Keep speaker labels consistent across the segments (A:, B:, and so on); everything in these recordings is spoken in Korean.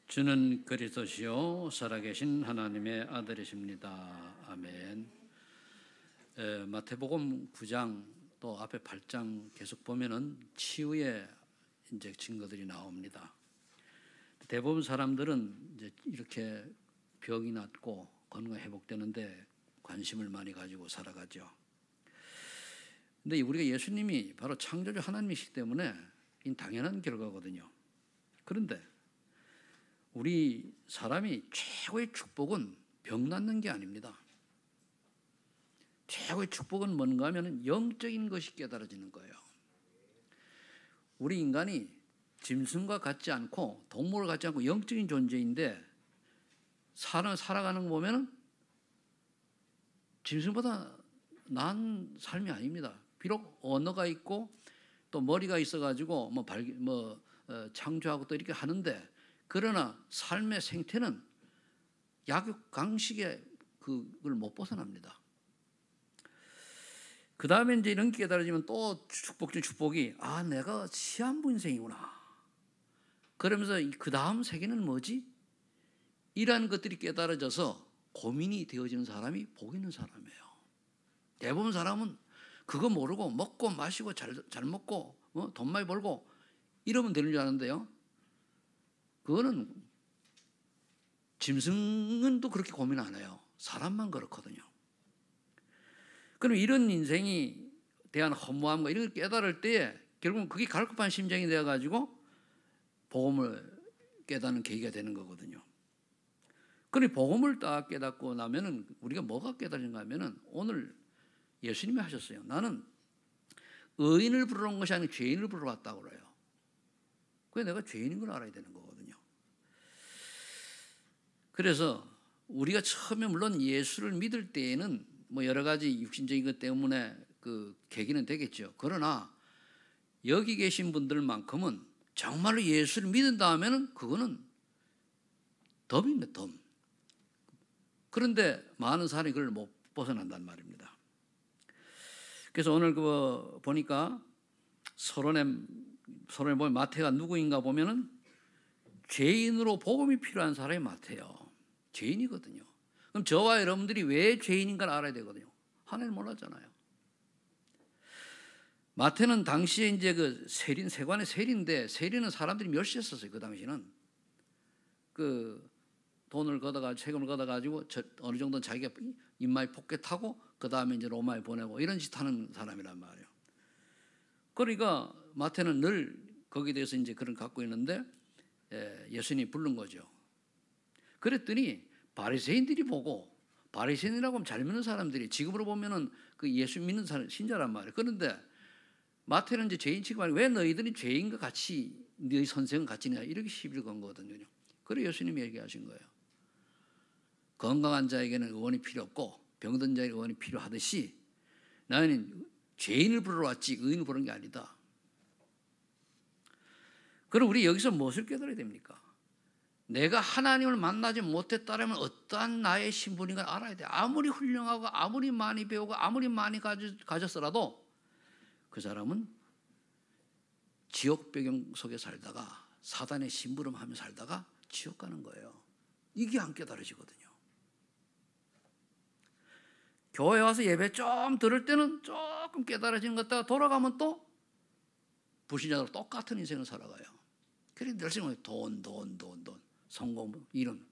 A: 주는 그리스도시요 살아계신 하나님의 아들이십니다. 아멘. 마태복음 9장 또 앞에 8장 계속 보면은 치유의 이제 증거들이 나옵니다. 대부분 사람들은 이제 이렇게 병이 낫고 건강 회복되는데 관심을 많이 가지고 살아가죠. 근데 우리가 예수님이 바로 창조주 하나님이시기 때문에 이 당연한 결과거든요. 그런데 우리 사람이 최고의 축복은 병 낫는 게 아닙니다. 최고의 축복은 뭔가 하면 영적인 것이 깨달아지는 거예요. 우리 인간이 짐승과 같지 않고 동물과 같지 않고 영적인 존재인데 살아가는 거 보면은 짐승보다 나은 삶이 아닙니다. 비록 언어가 있고 또 머리가 있어가지고 창조하고 또 이렇게 하는데, 그러나 삶의 생태는 약육 강식의 그걸 못 벗어납니다. 그 다음에 이제 이런 게 깨달아지면 또 축복 중 축복이, 내가 시한부 인생이구나. 그러면서 그 다음 세계는 뭐지? 이러한 것들이 깨달아져서 고민이 되어지는 사람이 복 있는 사람이에요. 대부분 사람은 그거 모르고 먹고 마시고 잘 먹고 돈 많이 벌고 이러면 되는 줄 아는데요. 그거는 짐승은 또 그렇게 고민 안 해요. 사람만 그렇거든요. 그럼 이런 인생이 대한 허무함과 이런 걸 깨달을 때에 결국은 그게 갈급한 심정이 되어가지고 복음을 깨닫는 계기가 되는 거거든요. 그런데 복음을 딱 깨닫고 나면은 우리가 뭐가 깨달은가 하면은 오늘 예수님이 하셨어요. 나는 의인을 부르러 온 것이 아니라 죄인을 부르러 왔다고 그래요. 그래서 내가 죄인인 걸 알아야 되는 거거든요. 그래서 우리가 처음에 물론 예수를 믿을 때에는 여러 가지 육신적인 것 때문에 그 계기는 되겠죠. 그러나 여기 계신 분들만큼은 정말로 예수를 믿은다 하면은 그거는 덤입니다, 덤. 그런데 많은 사람이 그걸 못 벗어난단 말입니다. 그래서 오늘 보니까 서론에 보면 마태가 누구인가 보면은 죄인으로 복음이 필요한 사람이 마태예요. 죄인이거든요. 그럼 저와 여러분들이 왜 죄인인가를 알아야 되거든요. 하나님 몰랐잖아요. 마태는 당시에 이제 그 세관의 세리인데, 세리는 사람들이 멸시했었어요. 그 당시는 그 돈을 걷어가지고 세금을 걷어가지고 어느 정도는 자기가 입마에 포켓하고 그 다음에 이제 로마에 보내고 이런 짓 하는 사람이란 말이에요. 그러니까 마태는 늘 거기에 대해서 이제 그런 갖고 있는데 예수님이 부른 거죠. 그랬더니 바리새인들이 보고, 바리새인이라고 하면 잘 믿는 사람들이 지금으로 보면은 그 예수 믿는 사람 신자란 말이에요. 그런데 마태는 이제 죄인 취급하니 왜 너희들이 죄인과 같이 너희 선생은 같이 냐 이렇게 시비를 건 거거든요. 그래 예수님이 얘기하신 거예요. 건강한 자에게는 의원이 필요 없고 병든 자에게 의원이 필요하듯이 나는 죄인을 부르러 왔지 의인을 부르는 게 아니다. 그럼 우리 여기서 무엇을 깨달아야 됩니까? 내가 하나님을 만나지 못했다면 어떠한 나의 신분인가 알아야 돼. 아무리 훌륭하고 아무리 많이 배우고 아무리 많이 가졌어라도 그 사람은 지옥 배경 속에 살다가 사단의 심부름하며 살다가 지옥 가는 거예요. 이게 안 깨달아지거든요. 교회 와서 예배 좀 들을 때는 조금 깨달아지는 것 같다가 돌아가면 또 불신자로 똑같은 인생을 살아가요. 그래서 늘 돈, 성공, 이런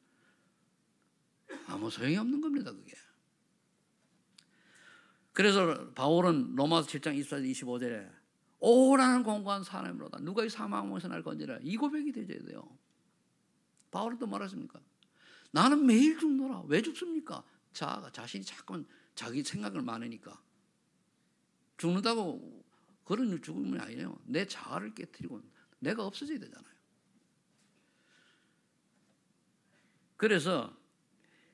A: 아무 소용이 없는 겁니다. 그게. 그래서 바울은 로마서 7장 24절 25절에 오라는 공고한 사람으로다 누가 이 사망에서 날 건지라 이 고백이 되어야 돼요. 바울은 또 말했습니까? 나는 매일 죽노라. 왜 죽습니까? 자신이 자꾸만 자기 생각을 많으니까 죽는다고 그런 죽음이 아니에요. 내 자아를 깨트리고 내가 없어져야 되잖아요. 그래서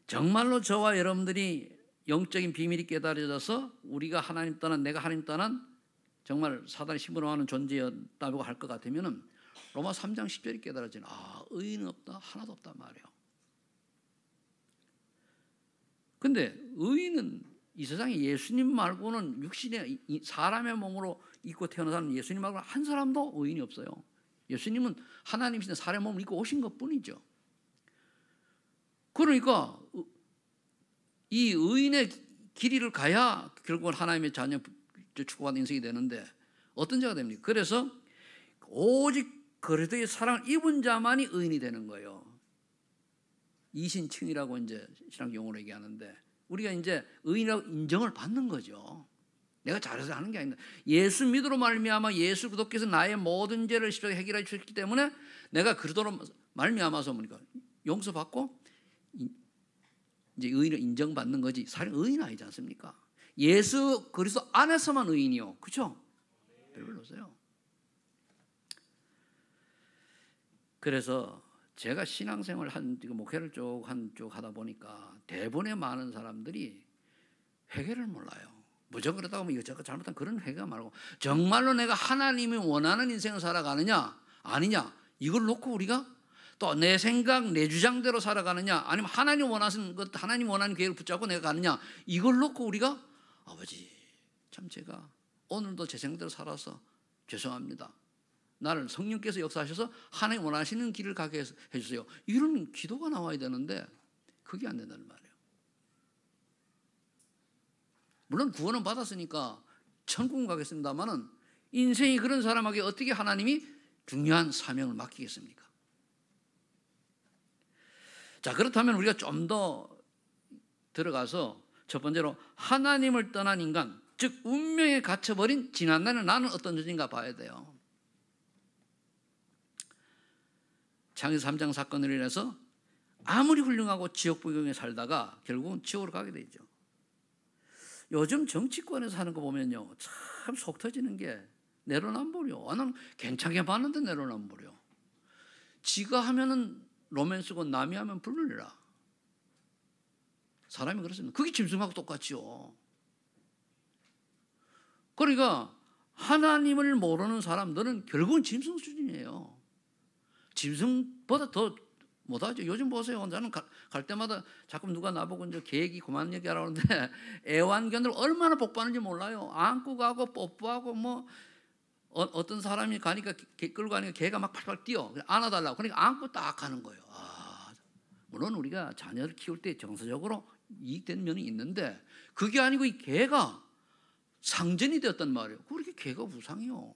A: 정말로 저와 여러분들이 영적인 비밀이 깨달아져서 우리가 하나님 떠난, 내가 하나님 떠난 정말 사단의 심부름하는 존재였다고 할 것 같으면 로마 3장 10절이 깨달아지는 의인은 없다, 하나도 없단 말이에요. 근데 의인은 이 세상에 예수님 말고는 육신의 사람의 몸으로 입고 태어난 사람은 예수님 말고는 한 사람도 의인이 없어요. 예수님은 하나님이신 사람의 몸을 입고 오신 것 뿐이죠. 그러니까 이 의인의 길이를 가야 결국은 하나님의 자녀 축복받는 인생이 되는데 어떤 자가 됩니까? 그래서 오직 그리스도의 사랑을 입은 자만이 의인이 되는 거예요. 이신칭이라고 이제 신학 용어로 얘기하는데 우리가 이제 의인이라고 인정을 받는 거죠. 내가 잘해서 하는 게 아닙니다. 예수 믿으로 말미암아 예수 그리스도께서 나의 모든 죄를 십자가에 해결해 주셨기 때문에 내가 그리스도로 말미암아서 뭡니까? 용서받고 이제 의인을 인정받는 거지. 사실 의인 아니지 않습니까? 예수 그리스도 안에서만 의인이요, 그렇죠? 별로세요. 그래서 제가 신앙생활 목회를 쭉 하다 보니까 대부분의 많은 사람들이 회개를 몰라요. 무조건 그러다가 뭐 이것저것 잘못한 그런 회개가 말고 정말로 내가 하나님이 원하는 인생을 살아가느냐 아니냐 이걸 놓고 우리가 또 내 생각 내 주장대로 살아가느냐 아니면 하나님 원하시는 것 하나님 원하는 계획을 붙잡고 내가 가느냐 이걸 놓고 우리가 아버지 참 제가 오늘도 제 생각대로 살아서 죄송합니다. 나를 성령께서 역사하셔서 하나님 원하시는 길을 가게 해주세요. 이런 기도가 나와야 되는데 그게 안 된다는 말이에요. 물론 구원은 받았으니까 천국은 가겠습니다만은 인생이 그런 사람에게 어떻게 하나님이 중요한 사명을 맡기겠습니까? 자, 그렇다면 우리가 좀 더 들어가서 첫 번째로 하나님을 떠난 인간, 즉 운명에 갇혀버린 지난날의 나는 어떤 존재인가 봐야 돼요. 창세기 3장 사건으로 인해서 아무리 훌륭하고 지옥 배경에 살다가 결국은 지옥으로 가게 되죠. 요즘 정치권에서 하는 거 보면요, 참 속 터지는 게 내로남불이요. 나는 괜찮게 봤는데 내로남불이요. 지가 하면은 로맨스고 남이 하면 불륜이라. 사람이 그렇습니다. 그게 짐승하고 똑같지요. 그러니까 하나님을 모르는 사람들은 결국은 짐승 수준이에요. 짐승보다 더 못하죠. 요즘 보세요. 나는 갈 때마다 자꾸 누가 나보고 이제 계획이 그만 얘기하라고 하는데 애완견들 얼마나 복받는지 몰라요. 안고 가고 뽀뽀하고 뭐 어떤 사람이 가니까 끌고 가니까 개가 막 팔팔 뛰어. 안아달라고. 그러니까 안고 딱 하는 거예요. 물론 우리가 자녀를 키울 때 정서적으로 이익되는 면이 있는데 그게 아니고 이 개가 상전이 되었단 말이에요. 그렇게 개가 우상이요.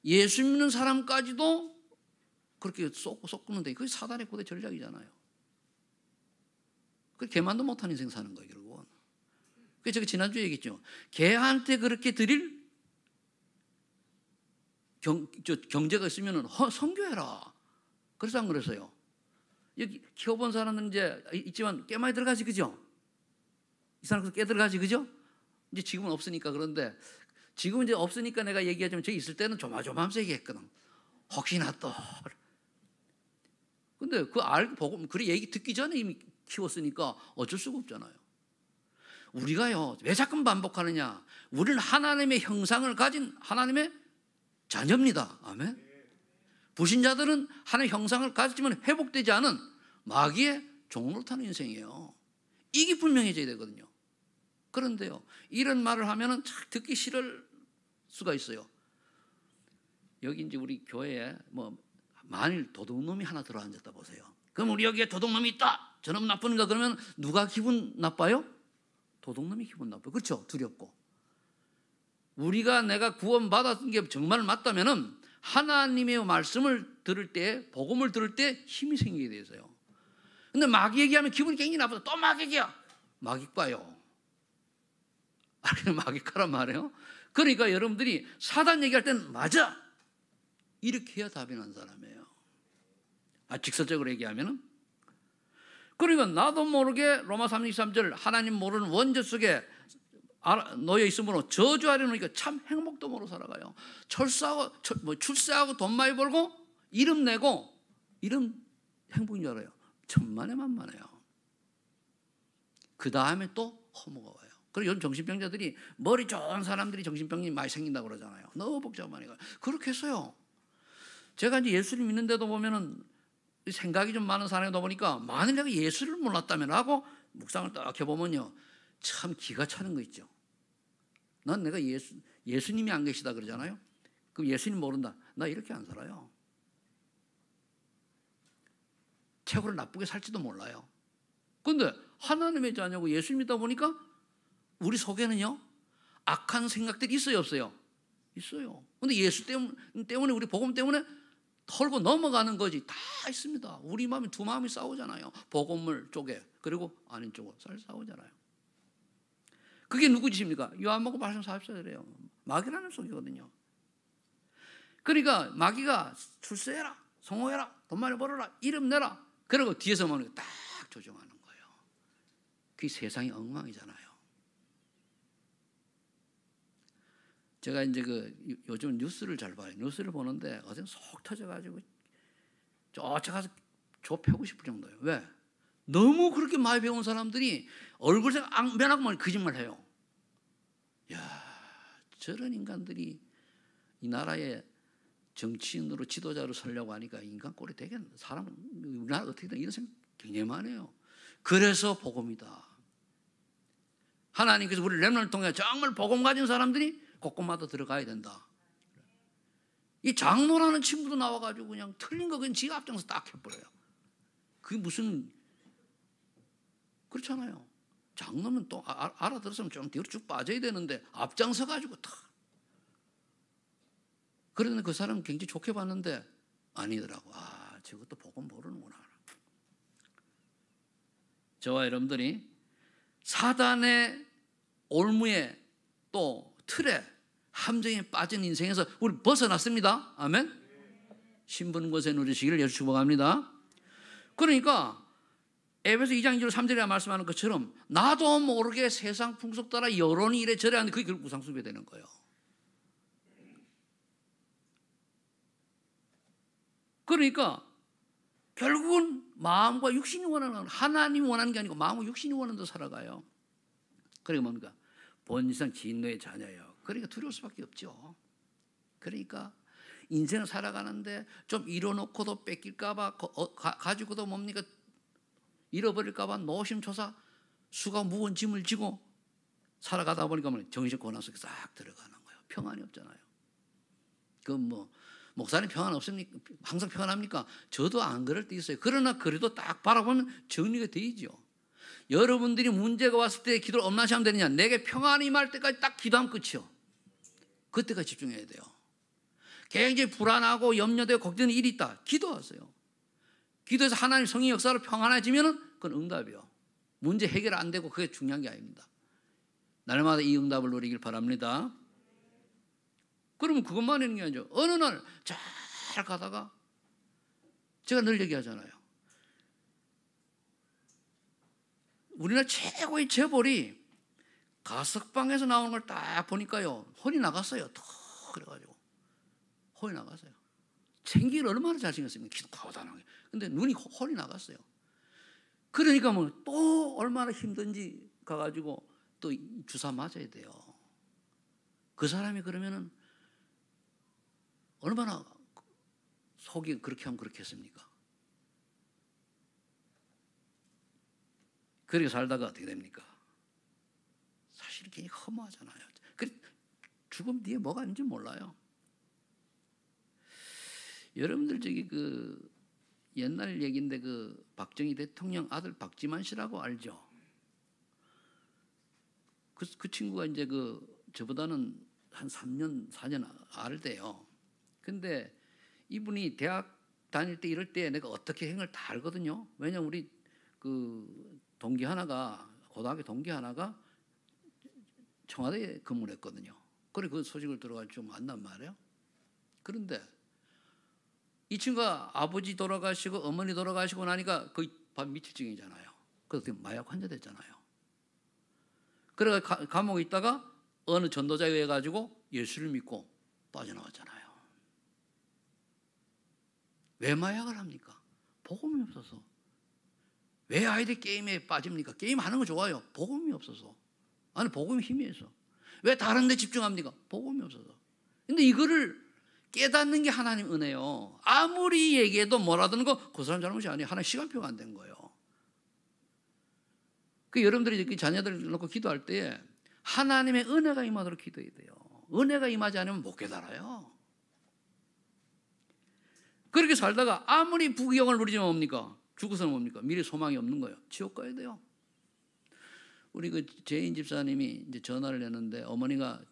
A: 예수 믿는 사람까지도 그렇게 쏟는데 그게 사단의 고대 전략이잖아요. 그 개만도 못한 인생 사는 거예요, 결국은. 그래서 제가 지난주에 얘기했죠. 개한테 그렇게 드릴 경제가 있으면 선교해라. 그래서 안 그랬어요. 여기 키워본 사람은 이제 있지만 꽤 많이 들어가지, 그죠? 이 사람도 꽤 들어가지, 그죠? 이제 지금은 없으니까. 그런데 지금은 이제 없으니까 내가 얘기하자면 저 있을 때는 조마조마하면서 얘기했거든. 혹시나 또. 근데 그 알고 보고 그래 얘기 듣기 전에 이미 키웠으니까 어쩔 수가 없잖아요. 우리가요 왜 자꾸 반복하느냐? 우리는 하나님의 형상을 가진 하나님의 자녀입니다. 아멘. 불신자들은 하나님의 형상을 가지면 회복되지 않은 마귀의 종으로 타는 인생이에요. 이게 분명해져야 되거든요. 그런데요 이런 말을 하면은 참 듣기 싫을 수가 있어요. 여기 이제 우리 교회에 뭐 만일 도둑놈이 하나 들어앉았다 보세요. 그럼 우리 여기에 도둑놈이 있다. 저놈 나쁜가 그러면 누가 기분 나빠요? 도둑놈이 기분 나빠요. 그렇죠? 두렵고. 우리가 내가 구원받았던 게 정말 맞다면은 하나님의 말씀을 들을 때, 복음을 들을 때 힘이 생기게 되어서요. 근데 마귀 얘기하면 기분이 굉장히 나빠서 또 마귀 얘기야. 마귀과요. 마귀과란 말이에요. 그러니까 여러분들이 사단 얘기할 때는 맞아. 이렇게 해야 답이 난 사람이에요. 직설적으로 얘기하면은. 그러니까 나도 모르게 로마 3:23절 하나님 모르는 원죄 속에 놓여 있으므로 저주하려니까 참 행복도 모르고 살아가요. 출세하고 돈 많이 벌고 이름 내고 이름 행복인 줄 알아요. 천만에 만만해요. 그 다음에 또 허무가 와요. 그리고 요즘 정신병자들이 머리 좋은 사람들이 정신병이 많이 생긴다고 그러잖아요. 너무 복잡하니까. 그렇게 했어요. 제가 이제 예수를 믿는데도 보면은 생각이 좀 많은 사람이다 보니까 만일 내가 예수를 몰랐다면 하고 묵상을 딱 해보면요. 참 기가 차는 거 있죠. 난 내가 예수님이 안 계시다 그러잖아요. 그럼 예수님 모른다. 나 이렇게 안 살아요. 최고로 나쁘게 살지도 몰라요. 근데 하나님의 자녀고 예수 믿다 보니까 우리 속에는요, 악한 생각들이 있어요, 없어요? 있어요. 근데 예수 때문에 우리 복음 때문에 털고 넘어가는 거지. 다 있습니다. 우리 마음이 두 마음이 싸우잖아요. 복음을 쪽에 그리고 아닌 쪽으로 싸우잖아요. 그게 누구 짓입니까? 요한복음 8장 44절이에요. 마귀라는 속이거든요. 그러니까 마귀가 출세해라, 성공해라, 돈 많이 벌어라, 이름 내라. 그리고 뒤에서 보는 딱 조종하는 거예요. 그게 세상이 엉망이잖아요. 제가 이제 요즘 뉴스를 잘 봐요. 뉴스를 보는데 어제 속 터져가지고 쫓아가서 좁혀고 싶을 정도예요. 왜? 너무 그렇게 많이 배운 사람들이 얼굴에 앙변하고만 거짓말 해요. 야, 저런 인간들이 이 나라의 정치인으로 지도자로 서려고 하니까 인간 꼴이 되겠네. 사람은 우리나라 어떻게든 이런 생각 굉장히 많이 해요. 그래서 복음이다. 하나님께서 우리 렘넌트를 통해 정말 복음 가진 사람들이 곳곳마다 들어가야 된다. 이 장로라는 친구도 나와가지고 그냥 틀린 거 그냥 지가 앞장서 딱 해버려요. 그게 무슨, 그렇잖아요. 장로는 또 알아들었으면 좀 뒤로 쭉 빠져야 되는데 앞장서가지고 다. 그런데 그 사람 굉장히 좋게 봤는데 아니더라고. 아, 저것도 복음 모르는구나. 저와 여러분들이 사단의 올무에 또 틀에 함정에 빠진 인생에서 우리 벗어났습니다. 아멘. 신분 권세 누리시기를 예수 축복합니다. 그러니까 에베소 2장 2절 3절에 말씀하는 것처럼 나도 모르게 세상 풍속 따라 여론이 이래저래 하는데 그게 결국 우상숭배 되는 거예요. 그러니까 결국은 마음과 육신이 원하는, 하나님이 원하는 게 아니고 마음과 육신이 원하는 대로 살아가요. 그러니까 뭡니까? 본성 진노의 자녀예요. 그러니까 두려울 수밖에 없죠. 그러니까 인생을 살아가는데 좀 이뤄놓고도 뺏길까봐 가지고도 뭡니까? 잃어버릴까봐 노심초사 수가 무거운 짐을 지고 살아가다 보니까 정신 고난 속에 싹 들어가는 거예요. 평안이 없잖아요. 목사님 평안 없습니까? 항상 평안합니까? 저도 안 그럴 때 있어요. 그러나 그래도 딱 바라보면 정리가 되죠. 여러분들이 문제가 왔을 때 기도를 엄나시 하면 되느냐? 내게 평안이 임할 때까지 딱 기도하면 끝이요. 그때까지 집중해야 돼요. 굉장히 불안하고 염려되고 걱정되는 일이 있다. 기도하세요. 기도해서 하나님 성령 역사로 평안해지면 그건 응답이요. 문제 해결 안 되고 그게 중요한 게 아닙니다. 날마다 이 응답을 누리길 바랍니다. 그러면 그것만 있는 게 아니죠. 어느 날 잘 가다가 제가 늘 얘기하잖아요. 우리나라 최고의 재벌이 가석방에서 나오는 걸 딱 보니까요, 혼이 나갔어요. 더 그래가지고 혼이 나갔어요. 생기를 얼마나 잘생겼습니까? 키도 커다랗게. 근데 눈이 혼이 나갔어요. 그러니까 또 얼마나 힘든지 가가지고 또 주사 맞아야 돼요. 그 사람이 그러면은 얼마나 속이 그렇게 하면 그렇게 했습니까? 그렇게 살다가 어떻게 됩니까? 사실 굉장히 허무하잖아요. 죽음 뒤에 뭐가 있는지 몰라요. 여러분들 옛날 얘기인데 박정희 대통령 아들 박지만 씨라고 알죠? 그 친구가 이제 저보다는 한 3년, 4년 알대요. 근데 이분이 대학 다닐 때 이럴 때 내가 어떻게 행을 다 알거든요. 왜냐면 우리 동기 하나가, 고등학교 동기 하나가 청와대에 근무를 했거든요. 그래 그 소식을 들어가지고 좀 안단 말이에요. 그런데 이 친구가 아버지 돌아가시고 어머니 돌아가시고 나니까 거의 반 미칠 지경이잖아요. 그래서 마약 환자 됐잖아요. 그래서 감옥에 있다가 어느 전도자에 의해 가지고 예수를 믿고 빠져나왔잖아요. 왜 마약을 합니까? 복음이 없어서. 왜 아이들 게임에 빠집니까? 게임 하는 거 좋아요. 복음이 없어서. 아니 복음이 힘이 있어. 왜 다른 데 집중합니까? 복음이 없어서. 근데 이거를 깨닫는 게 하나님 은혜요. 아무리 얘기해도 뭐라든 그 사람 잘못이 아니에요. 하나님 시간표가 안 된 거예요. 여러분들이 자녀들 놓고 기도할 때 하나님의 은혜가 임하도록 기도해야 돼요. 은혜가 임하지 않으면 못 깨달아요. 그렇게 살다가 아무리 부귀영을 누리지만 뭡니까? 죽어서는 뭡니까? 미래 소망이 없는 거예요. 지옥 가야 돼요. 우리 그 재인 집사님이 이제 전화를 했는데 어머니가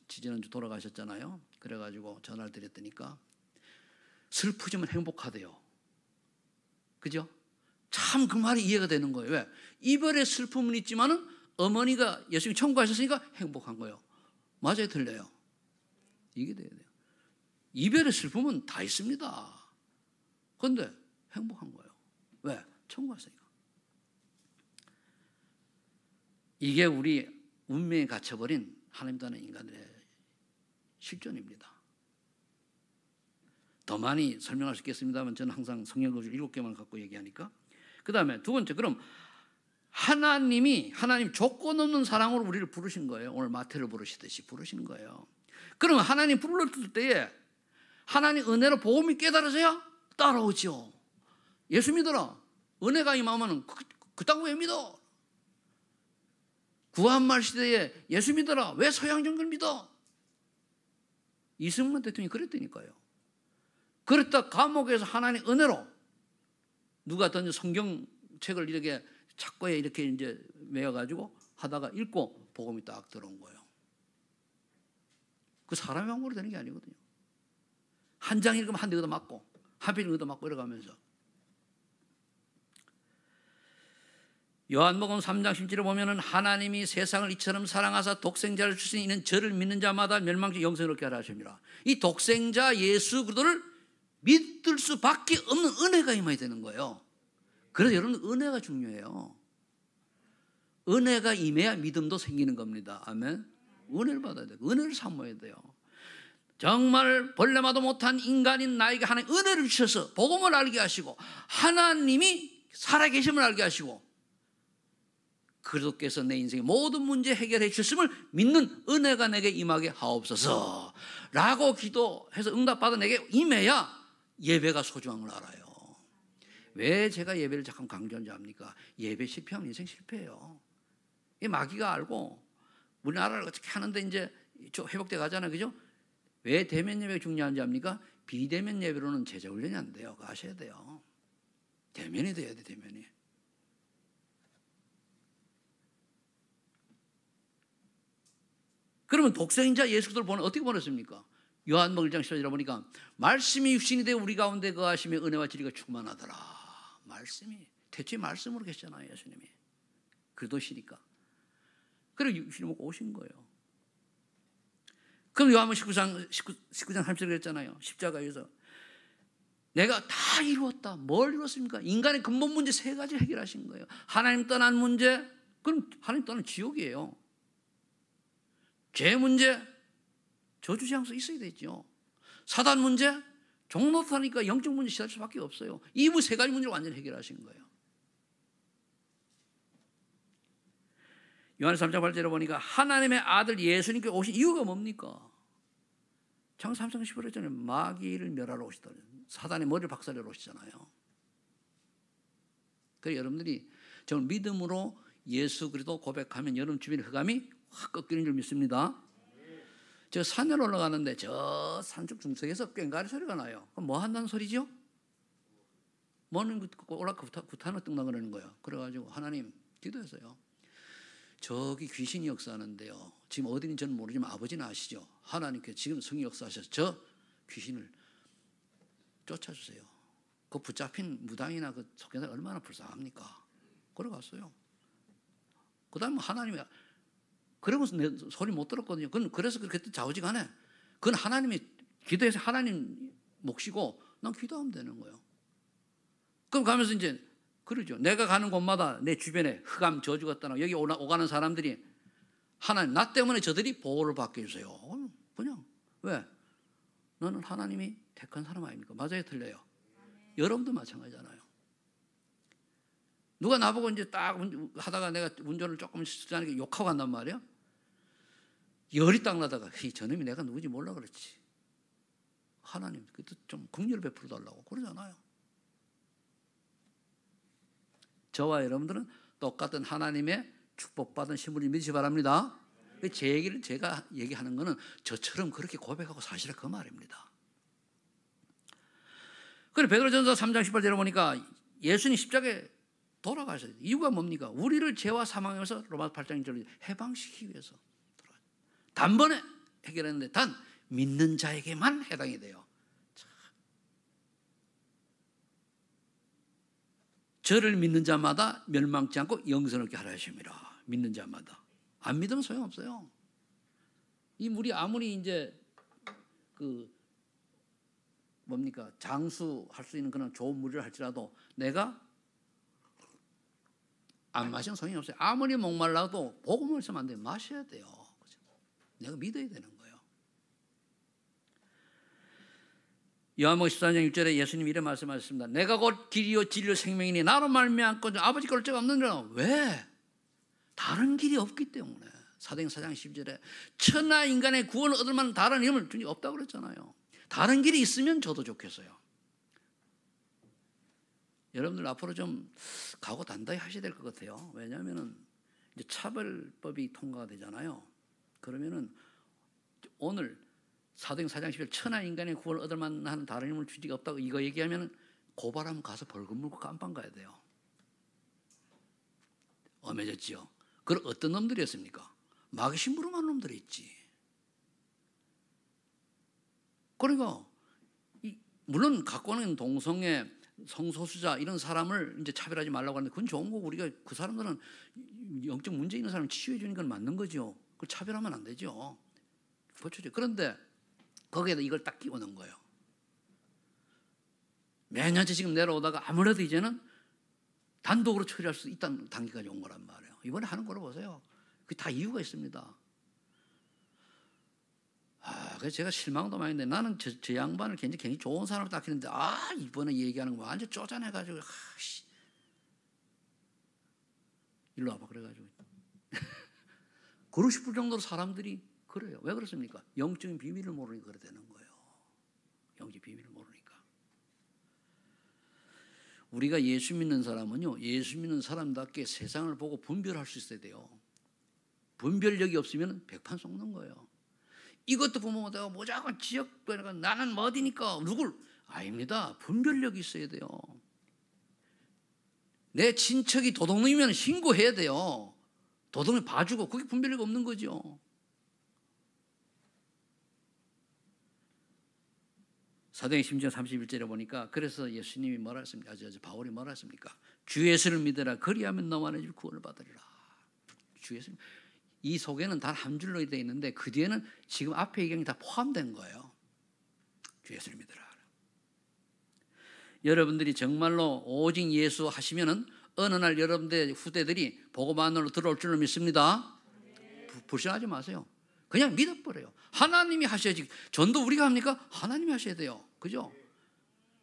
A: 지지난주 돌아가셨잖아요. 그래가지고 전화를 드렸더니까 슬프지만 행복하대요. 그죠? 참 그 말이 이해가 되는 거예요. 왜? 이별의 슬픔은 있지만은 어머니가 예수님 천국 가셨으니까 행복한 거예요. 맞아요, 틀려요? 이게 돼야 돼요. 이별의 슬픔은 다 있습니다. 그런데 행복한 거예요. 왜? 천국 갔으니까. 이게 우리 운명에 갇혀버린 하나님 따는 인간들의 실존입니다. 더 많이 설명할 수 있겠습니다만 저는 항상 성경 구절 7개만 갖고 얘기하니까. 그 다음에 두 번째, 그럼 하나님 조건 없는 사랑으로 우리를 부르신 거예요. 오늘 마태를 부르시듯이 부르시는 거예요. 그러면 하나님 불렀을 때에 하나님 은혜로 복음이 깨달아져야 따라오죠. 예수 믿어라. 은혜가 임하면 그딴 거 왜 믿어? 구한말 시대에 예수 믿어라. 왜 서양정글 믿어? 이승만 대통령이 그랬다니까요. 그랬다 감옥에서 하나님 은혜로 누가 던져 성경책을 이렇게 착고에 이렇게 이제 메어가지고 하다가 읽고 복음이 딱 들어온 거예요. 그 사람의 방법으로 되는 게 아니거든요. 한 장 읽으면 한 대 얻어 맞고 한 편 얻어 맞고 이러가면서. 요한복음 3장 10절에 보면은 하나님이 세상을 이처럼 사랑하사 독생자를 주신 이는 저를 믿는 자마다 멸망치 영생을 얻게 하라 하십니다. 이 독생자 예수 그리스도를 믿을 수밖에 없는 은혜가 임해야 되는 거예요. 그래서 여러분 은혜가 중요해요. 은혜가 임해야 믿음도 생기는 겁니다. 아멘. 은혜를 받아야 돼요. 은혜를 사모해야 돼요. 정말 벌레마도 못한 인간인 나에게 하나님 은혜를 주셔서 복음을 알게 하시고 하나님이 살아계심을 알게 하시고 그리스도께서 내 인생의 모든 문제 해결해 주셨음을 믿는 은혜가 내게 임하게 하옵소서 라고 기도해서 응답받아 내게 임해야 예배가 소중한 걸 알아요. 왜 제가 예배를 잠깐 강조하는지 압니까? 예배 실패하면 인생 실패해요. 이 마귀가 알고 우리나라를 어떻게 하는데 이제 회복돼 가잖아요. 그죠? 왜 대면 예배가 중요한지 압니까? 비대면 예배로는 제자 훈련이 안 돼요. 그거 아셔야 돼요. 대면이 돼야 돼, 대면이. 그러면 독생자 예수 그리스도를 보내 어떻게 보냈습니까? 요한복음 1장 10절에 보니까 말씀이 육신이 되어 우리 가운데 거하시며 은혜와 진리가 충만하더라. 말씀이 대체 말씀으로 계시잖아요, 예수님이. 그리스도시니까. 그리고 육신을 먹고 오신 거예요. 그럼 요한복음 19장 30절에 그랬잖아요. 십자가에서 내가 다 이루었다. 뭘 이루었습니까? 인간의 근본 문제 3가지를 해결하신 거예요. 하나님 떠난 문제, 그럼 하나님 떠난 지옥이에요. 죄 문제, 저주장소 있어야 되죠. 사단 문제, 종노릇하니까 영적 문제 시달릴 수밖에 없어요. 이 3가지 문제를 완전히 해결하신 거예요. 요한복음 3장 8절에 보니까 하나님의 아들 예수님께 오신 이유가 뭡니까? 창세기 3장 15절에 마귀를 멸하러 오시더니 사단의 머리를 박살내러 오시잖아요. 그래서 여러분들이 정말 믿음으로 예수 그리스도 고백하면 여러분 주변의 흑암이 확 꺾이는 줄 믿습니다. 저 산에 올라가는데 저 산쪽 중턱에서 꽹과리 소리가 나요. 그럼 뭐 한다는 소리죠? 뭐는 올라가 구타는 뜬다 그러는 거예요. 그래가지고 하나님 기도했어요. 저기 귀신이 역사하는데요. 지금 어디는 저는 모르지만 아버지는 아시죠? 하나님께서 지금 성이 역사하셔서 저 귀신을 쫓아주세요. 그 붙잡힌 무당이나 그 속견자 얼마나 불쌍합니까? 그러갔어요. 그 다음에 하나님이 그러면서 내 소리 못 들었거든요. 그래서 그렇게 좌우지간에 그건 하나님이 기도해서 하나님 몫이고 난 기도하면 되는 거예요. 그럼 가면서 이제 그러죠. 내가 가는 곳마다 내 주변에 흑암 저주가 떠나고 여기 오가는 사람들이 하나님 나 때문에 저들이 보호를 받게 해주세요. 그냥 왜? 너는 하나님이 택한 사람 아닙니까? 맞아요, 틀려요? 여러분도 마찬가지잖아요. 누가 나보고 이제 딱 하다가 내가 운전을 조금 실수하니까 욕하고 간단 말이야. 열이 딱 나다가 저놈이 내가 누구지 몰라 그랬지. 하나님 그때 좀 긍휼을 베풀어 달라고 그러잖아요. 저와 여러분들은 똑같은 하나님의 축복받은 신분을 믿으시 바랍니다. 제 얘기를 제가 얘기하는 거는 저처럼 그렇게 고백하고 사시라 그 말입니다. 그래 베드로전서 3장 18절에 보니까 예수님 십자가에 돌아가셔야 돼요. 이유가 뭡니까? 우리를 죄와 사망에서 로마서 8장 1절로 해방시키기 위해서 단번에 해결했는데 단 믿는 자에게만 해당이 돼요. 저를 믿는 자마다 멸망치 않고 영생을 얻게 하려 하심이라. 믿는 자마다. 안 믿으면 소용없어요. 이 물이 아무리 이제 뭡니까? 장수할 수 있는 그런 좋은 물이라 할지라도 내가 안 마시면 소용이 없어요. 아무리 목말라도 복음을 쓰면 안 돼요. 마셔야 돼요. 내가 믿어야 되는 거예요. 요한복음 14장 6절에 예수님이 이런 말씀하셨습니다. 내가 곧 길이요 진리요 생명이니 나로 말미암고 아버지께 올 자가 없는 자라. 왜? 다른 길이 없기 때문에. 사도행전 4장 12절에 천하 인간의 구원을 얻을 만한 다른 이름을 준 적 없다고 그랬잖아요. 다른 길이 있으면 저도 좋겠어요. 여러분들 앞으로 좀 각오 단단히 하셔야 될 것 같아요. 왜냐하면 이제 차별법이 통과가 되잖아요. 그러면은 오늘 사도행전 4장 11절 천하 인간의 구원을 얻을 만한 다른 힘을 준 적이 없다고 이거 얘기하면 고발하면 가서 벌금 물고 깜빵 가야 돼요. 엄해졌지요. 그럼 어떤 놈들이었습니까? 마귀 심부름하는 놈들이 있지. 그러니까 물론 갖고 오는 동성애 성소수자 이런 사람을 이제 차별하지 말라고 하는데 그건 좋은 거고 우리가 그 사람들은 영적 문제 있는 사람을 치유해 주는 건 맞는 거죠. 그걸 차별하면 안 되죠. 고쳐죠. 그런데 거기에다 이걸 딱 끼워 넣은 거예요. 매년째 지금 내려오다가 아무래도 이제는 단독으로 처리할 수 있다는 단계까지 온 거란 말이에요. 이번에 하는 거로 보세요. 그게 다 이유가 있습니다. 그래서 제가 실망도 많이 했는데 나는 저 양반을 굉장히 좋은 사람을 딱 했는데 이번에 얘기하는 거 완전 쪼잔해가지고 일로 와봐 그래가지고 그러고 싶을 정도로 사람들이 그래요. 왜 그렇습니까? 영적인 비밀을 모르니까 그래 되는 거예요. 영적인 비밀을 모르니까. 우리가 예수 믿는 사람은요, 예수 믿는 사람답게 세상을 보고 분별할 수 있어야 돼요. 분별력이 없으면 백판 속는 거예요. 이것도 보면 내가 무조건 지역별가 나는 어디니까 누굴 아닙니다. 분별력이 있어야 돼요. 내 친척이 도둑놈이면 신고해야 돼요. 도둑놈 봐주고 그게 분별력이 없는 거죠. 사도행전 10장 31절에 보니까 그래서 예수님이 뭐라 했습니까? 바울이 뭐라 했습니까? 주 예수를 믿으라 그리하면 너만의 줄 구원을 받으리라. 주 예수. 이 속에는 단 한 줄로 되어 있는데 그 뒤에는 지금 앞에 얘기한 게 다 포함된 거예요. 주 예수를 믿으라. 여러분들이 정말로 오직 예수 하시면은 어느 날 여러분들 후대들이 복음만으로 들어올 줄로 믿습니다. 불신하지 마세요. 그냥 믿어버려요. 하나님이 하셔야지. 전도 우리가 합니까? 하나님이 하셔야 돼요. 그죠?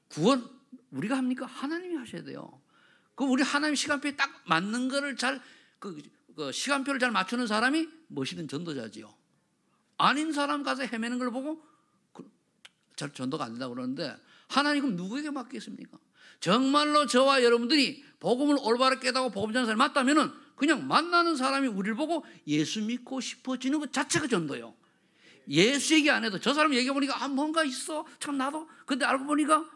A: 구원 우리가 합니까? 하나님이 하셔야 돼요. 그 우리 하나님 시간표에 딱 맞는 거를 잘 그 시간표를 잘 맞추는 사람이 멋있는 전도자지요. 아닌 사람 가서 헤매는 걸 보고 잘 전도가 안 된다고 그러는데 하나님 그럼 누구에게 맡기겠습니까? 정말로 저와 여러분들이 복음을 올바르게 깨닫고 복음 전하는 사람이 맞다면은 그냥 만나는 사람이 우리를 보고 예수 믿고 싶어지는 것 자체가 전도예요. 예수 얘기 안 해도 저 사람 얘기해 보니까 뭔가 있어. 참 나도. 근데 알고 보니까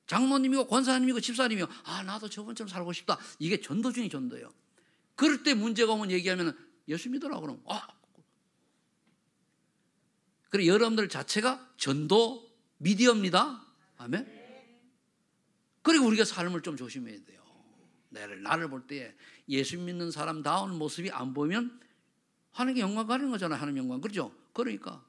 A: 장모님이고 권사님이고 집사님이고 나도 저번처럼 살고 싶다. 이게 전도 중에 전도예요. 그럴 때 문제가 오면 얘기하면 예수 믿으라 그러면 그래 여러분들 자체가 전도 미디어입니다. 아멘. 그리고 우리가 삶을 좀 조심해야 돼요. 나를 볼 때 예수 믿는 사람다운 모습이 안 보이면 하나님께 영광 가는 거잖아요. 하나님 영광. 그렇죠? 그러니까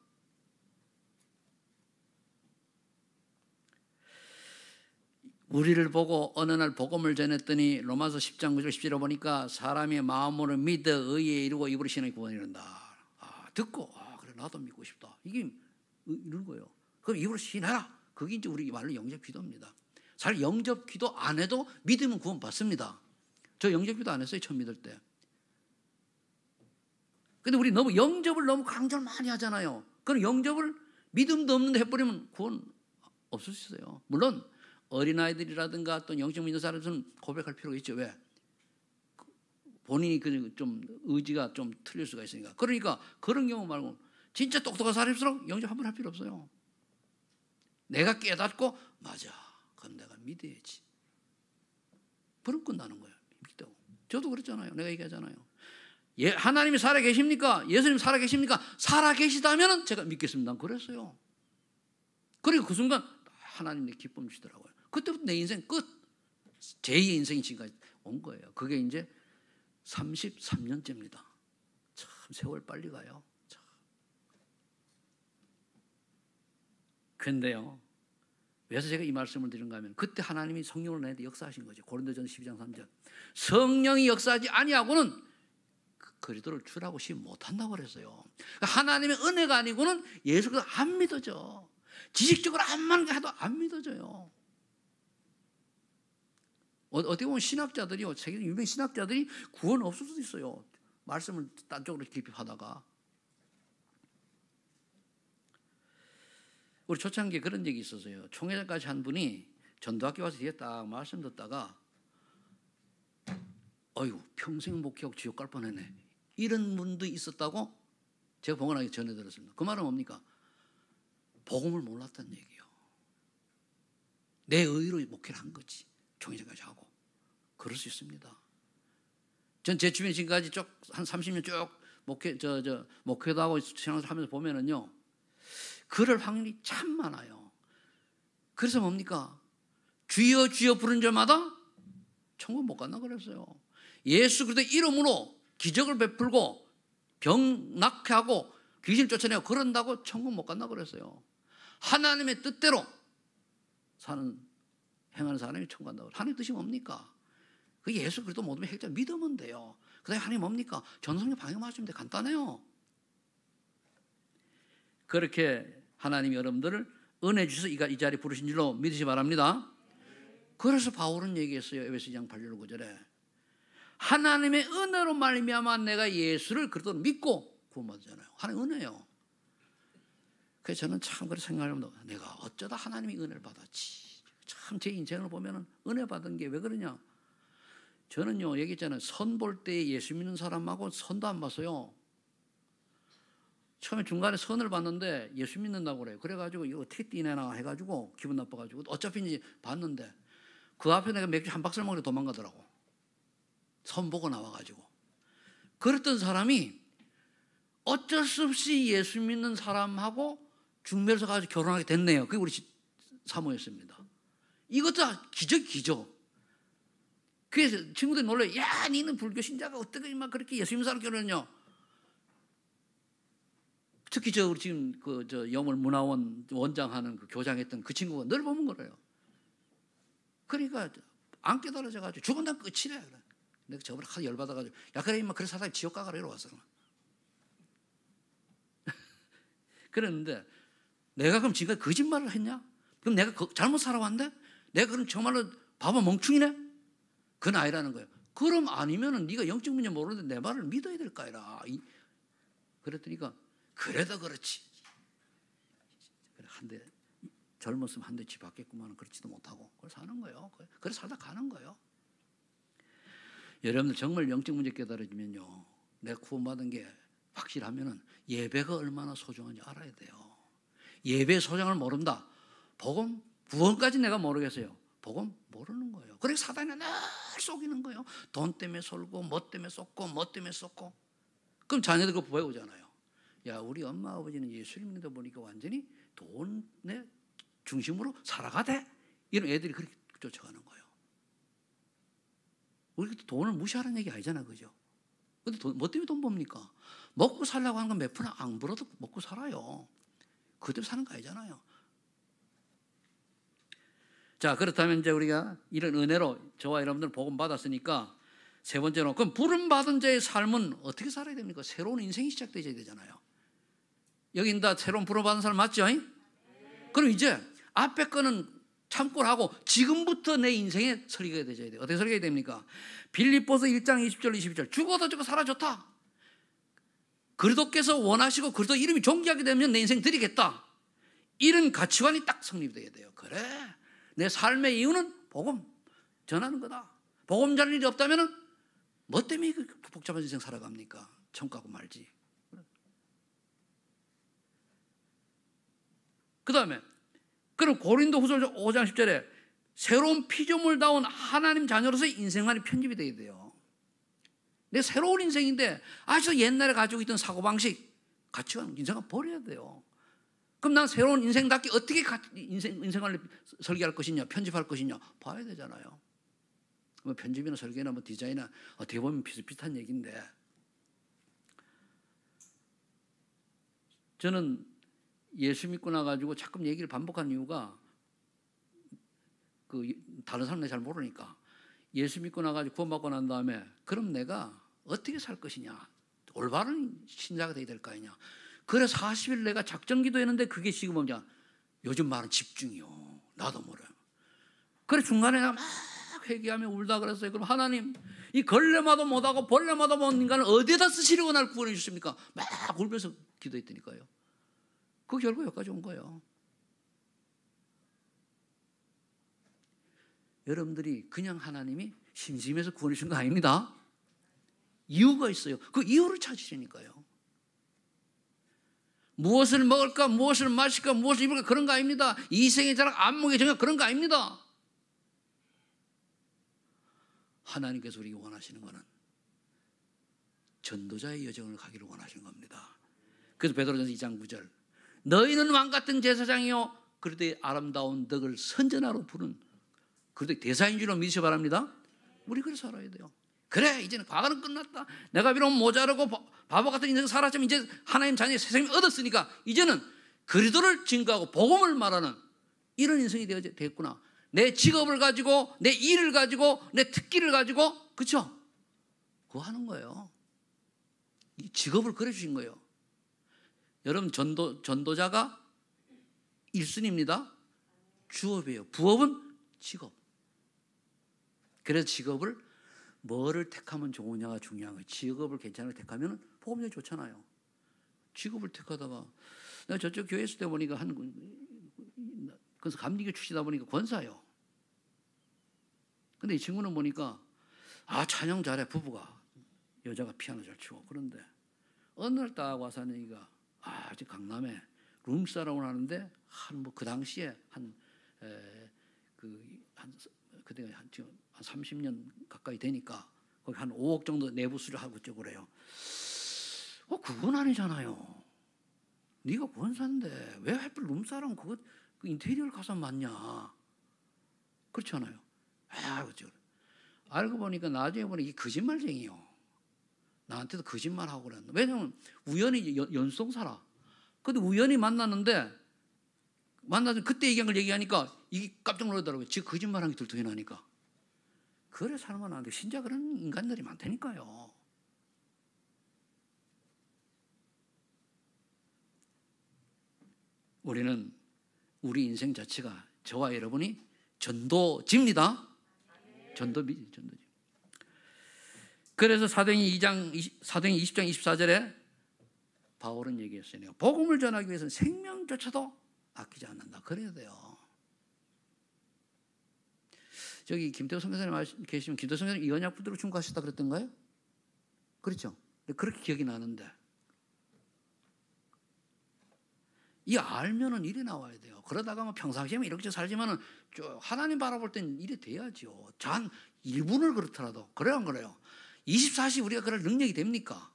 A: 우리를 보고 어느 날 복음을 전했더니 로마서 10장 9절 10절에 보니까 사람의 마음으로 믿어 의에 이르고 입으로 신의 구원을 이룬다. 듣고 그래 나도 믿고 싶다. 이게 이런 거예요. 그럼 입으로 신해라. 그게 이제 우리 말로 영접 기도입니다. 사실 영접 기도 안 해도 믿으면 구원 받습니다. 저 영접 기도 안 했어요. 처음 믿을 때. 근데 우리 너무 영접을 너무 강조를 많이 하잖아요. 그럼 영접을 믿음도 없는데 해버리면 구원 없을 수 있어요. 물론 어린아이들이라든가 또 영적 믿는 사람들은 고백할 필요가 있죠. 왜? 본인이 좀 의지가 좀 틀릴 수가 있으니까. 그러니까 그런 경우 말고 진짜 똑똑한 사람일수록 영접 한번 할 필요 없어요. 내가 깨닫고 맞아. 그럼 내가 믿어야지. 불은 끝나는 거예요. 믿다고. 저도 그랬잖아요. 내가 얘기하잖아요. 하나님이 살아 계십니까? 예수님 살아 계십니까? 살아 계시다면 제가 믿겠습니다. 난 그랬어요. 그리고 그 순간 하나님의 기쁨 주시더라고요. 그때부터 내 인생 끝. 제2의 인생이 지금까지 온 거예요. 그게 이제 33년째입니다. 참 세월 빨리 가요. 참. 그런데요, 왜서 제가 이 말씀을 드린가 하면 그때 하나님이 성령을 내한테 역사하신 거죠. 고린도전서 12장 3절. 성령이 역사하지 아니하고는 그 그리스도를 주라고 시험 못한다고 그랬어요. 하나님의 은혜가 아니고는 예수가 안 믿어져. 지식적으로 암만 해도 안 믿어져요. 어떻게 보면 신학자들이요, 세계 유명 신학자들이 구원 없을 수도 있어요. 말씀을 딴 쪽으로 깊이 하다가. 우리 초창기에 그런 적이 있었어요. 총회장까지 한 분이 전도학교 와서 뒤에 딱 말씀 듣다가 어휴 평생 목회하고 지옥 갈 뻔했네, 이런 분도 있었다고 제가 봉헌하게 전해 들었습니다. 그 말은 뭡니까? 복음을 몰랐다는 얘기예요. 내 의로 목회를 한 거지. 총회장까지 하고. 그럴 수 있습니다. 전 제 주변에 지금까지 쭉 한 30년 쭉 목회도 하고 신앙을 하면서 보면은요, 그럴 확률이 참 많아요. 그래서 뭡니까? 주여 주여 부른 자마다 천국 못 간다 그랬어요. 예수 그리스도 이름으로 기적을 베풀고 병 낫게 하고 귀신 쫓아내고 그런다고 천국 못 간다 그랬어요. 하나님의 뜻대로 행하는 사람이 천국 간다고. 하나님 뜻이 뭡니까? 그 예수 그리스도 모든 핵자 믿으면 돼요. 그 다음에 하나님 뭡니까? 전성령 방향 맞추면 돼. 간단해요. 그렇게 하나님이 여러분들을 은혜 주셔서 이 자리에 부르신 줄로 믿으시 바랍니다. 그래서 바울은 얘기했어요. 에베소 2장 8절 9절에 하나님의 은혜로 말미암아 내가 예수를 그리스도로 믿고 구원받았잖아요. 하나님 은혜요. 그래서 저는 참 그렇게 생각하면 내가 어쩌다 하나님이 은혜를 받았지. 참 제 인생을 보면 은혜 받은 게 왜 그러냐. 저는요, 얘기했잖아요. 선 볼 때 예수 믿는 사람하고 선도 안 봤어요. 처음에 중간에 선을 봤는데 예수 믿는다고 그래요. 그래가지고 이거 어떻게 뛰내나 해가지고 기분 나빠가지고 어차피 이제 봤는데 그 앞에 내가 맥주 한 박스를 먹으려 도망가더라고. 선 보고 나와가지고. 그랬던 사람이 어쩔 수 없이 예수 믿는 사람하고 중매에서 가지고 결혼하게 됐네요. 그게 우리 사모였습니다. 이것도 기적. 그래서 친구들이 놀라요. 야, 니는 불교 신자가 어떻게 막 그렇게 예수 믿는 사람 결혼했냐? 특히 우리 지금 영월 문화원 원장하는 그 교장했던 그 친구가 늘 보면 그래요. 그러니까 안 깨달아져가지고 죽은 다음 끝이래. 내가 저번에 하도 열받아가지고 야 그래 임마 그래서 사람이 지옥 가라 이러고 왔어. 그랬는데 내가 그럼 지금까지 거짓말을 했냐? 그럼 내가 잘못 살아왔는데? 내가 그럼 정말로 바보 멍충이네? 그건 아니라는 거예요. 그럼 아니면은 네가 영적 문제 모르는데 내 말을 믿어야 될 거 아니라. 그랬더니까 그래도 그렇지. 한대 젊었으면 한 대 집 받겠구만. 그렇지도 못하고 그걸 사는 거예요. 그래서 살다 가는 거예요. 여러분들 정말 영적 문제 깨달아지면요, 내가 구원받은 게 확실하면은 예배가 얼마나 소중한지 알아야 돼요. 예배의 소중함을 모른다. 복음 구원까지 내가 모르겠어요. 복음 모르는 거예요. 그래서 사단이 늘 속이는 거예요. 돈 때문에 솔고 뭐 때문에 쏟고 뭐 때문에 쏟고. 그럼 자녀들 그거 보여오잖아요. 야 우리 엄마 아버지는 예수를 믿다 보니까 완전히 돈의 중심으로 살아가대. 이런 애들이 그렇게 쫓아가는 거예요. 우리 돈을 무시하는 얘기 아니잖아, 그죠? 근데 뭐 때문에 돈 법니까? 먹고 살려고 하는 건 몇 푼 안 벌어도 먹고 살아요. 그대로 사는 거 아니잖아요. 자, 그렇다면 이제 우리가 이런 은혜로 저와 여러분들 복음 받았으니까 세 번째로, 그럼 부름 받은 자의 삶은 어떻게 살아야 됩니까? 새로운 인생이 시작되어야 되잖아요. 여긴 다 새로운 부름 받은 사람 맞죠? 그럼 이제 앞에 거는 참고를 하고 지금부터 내 인생에 설계가 되어야 돼요. 어떻게 설계가 됩니까? 빌립보서 1장 20절 22절 죽어도 저거 살아 좋다. 그리스도께서 원하시고 그리스도 이름이 존귀하게 되면 내 인생 드리겠다. 이런 가치관이 딱 성립되어야 돼요. 그래, 내 삶의 이유는 복음 전하는 거다. 복음 전할 일이 없다면 뭐 때문에 그 복잡한 인생 살아갑니까? 천국 가고 말지. 그 다음에 그럼 고린도 후서 5장 10절에 새로운 피조물다운 하나님 자녀로서의 인생관이 편집이 돼야 돼요. 내 새로운 인생인데 아직도 옛날에 가지고 있던 사고방식, 가치관, 인생관 버려야 돼요. 그럼 난 새로운 인생답게 어떻게 인생관을 설계할 것이냐, 편집할 것이냐 봐야 되잖아요. 뭐 편집이나 설계나 뭐 디자인이나 어떻게 보면 비슷비슷한 얘기인데, 저는 예수 믿고 나가지고 자꾸 얘기를 반복하는 이유가 다른 사람들 잘 모르니까, 예수 믿고 나가지고 구원받고 난 다음에 그럼 내가 어떻게 살 것이냐, 올바른 신자가 돼야 될 거 아니냐. 그래 40일 내가 작정 기도했는데 그게 지금 뭐냐, 요즘 말은 집중이요. 나도 몰라요. 그래 중간에 내가 막 회개하며 울다 그랬어요. 그럼 하나님, 이 걸레마도 못하고 벌레마도 못하는 인간을 어디에다 쓰시려고 날 구원해 주십니까? 막 울면서 기도했다니까요. 그 결과 여기까지 온 거예요. 여러분들이 그냥 하나님이 심심해서 구원해 주신 거 아닙니다. 이유가 있어요. 그 이유를 찾으시니까요. 무엇을 먹을까, 무엇을 마실까, 무엇을 입을까 그런 거 아닙니다. 이생의 자랑, 안목의 정욕 그런 거 아닙니다. 하나님께서 우리가 원하시는 것은 전도자의 여정을 가기를 원하시는 겁니다. 그래서 베드로전서 2장 9절, 너희는 왕같은 제사장이요 그런데 아름다운 덕을 선전하러 부른, 그런데 대사인 줄로 믿으시 바랍니다. 우리 그렇게 살아야 돼요. 그래 이제는 과거는 끝났다. 내가 비록 모자르고 바보 같은 인생 살았지만 이제 하나님 자녀의 세상을 얻었으니까 이제는 그리스도를 증거하고 복음을 말하는 이런 인생이 되었구나. 내 직업을 가지고, 내 일을 가지고, 내 특기를 가지고, 그렇죠? 그거 하는 거예요. 이 직업을 그려주신 거예요. 여러분 전도자가 1순위입니다. 주업이에요. 부업은 직업. 그래서 직업을 뭐를 택하면 좋으냐가 중요한 거예요. 직업을 괜찮을 택하면 복음이 좋잖아요. 직업을 택하다가 내가 저쪽 교회 있을 때 보니까 그래서 감리교 출신이다 보니까 권사예요. 근데 이 친구는 보니까 찬양 잘해. 부부가 여자가 피아노 잘 치고. 그런데 어느 날 딱 와서 하는 얘기가 저 강남에 룸사롱을 하는데 그 당시에 그때 지금 한 30년 가까이 되니까 거기 한 5억 정도 내부 수료하고 있죠. 그래요. 그건 아니잖아요. 네가 권사인데 왜 하필 룸사롱 그 인테리어를 가서 맞냐. 그렇잖아요. 그렇죠. 알고 보니까 나중에 보니 이게 거짓말쟁이요. 나한테도 거짓말하고 그랬는데, 왜냐면 우연히 연속 살아. 근데 우연히 만나서 그때 얘기한 걸 얘기하니까 이게 깜짝 놀라더라고요. 지금 거짓말한 게 들통이 나니까. 그래 살면 안 돼. 진짜 그런 인간들이 많다니까요. 우리는 우리 인생 자체가, 저와 여러분이 전도지입니다. 전도지. 그래서 사도행전 20장 24절에 바울은 얘기했어요. 복음을 전하기 위해서는 생명조차도 아끼지 않는다. 그래야 돼요. 저기 김태호 선교사님 계시면 김태호 선교사님 이언약 붙들고 중국하셨다 그랬던가요? 그렇죠. 그렇게 기억이 나는데, 이 알면은 일이 나와야 돼요. 그러다가 뭐 평상시에는 이렇게 살지만은 하나님 바라볼 땐 일이 돼야죠. 단 1분을 그렇더라도. 그래요, 안 그래요? 24시 우리가 그럴 능력이 됩니까?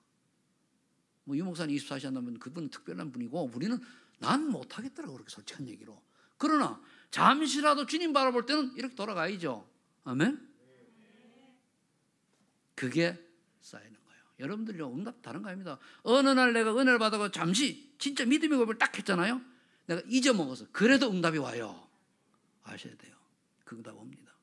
A: 뭐 유목사님 24시 한다면 그분은 특별한 분이고, 우리는 난 못하겠더라고, 그렇게 솔직한 얘기로. 그러나 잠시라도 주님 바라볼 때는 이렇게 돌아가야죠. 아멘? 그게 쌓이는 거예요. 여러분들요, 응답 다른 거 아닙니다. 어느 날 내가 은혜를 받아서 잠시 진짜 믿음의 고백을 딱 했잖아요. 내가 잊어먹어서 그래도 응답이 와요. 아셔야 돼요. 그 응답 옵니다.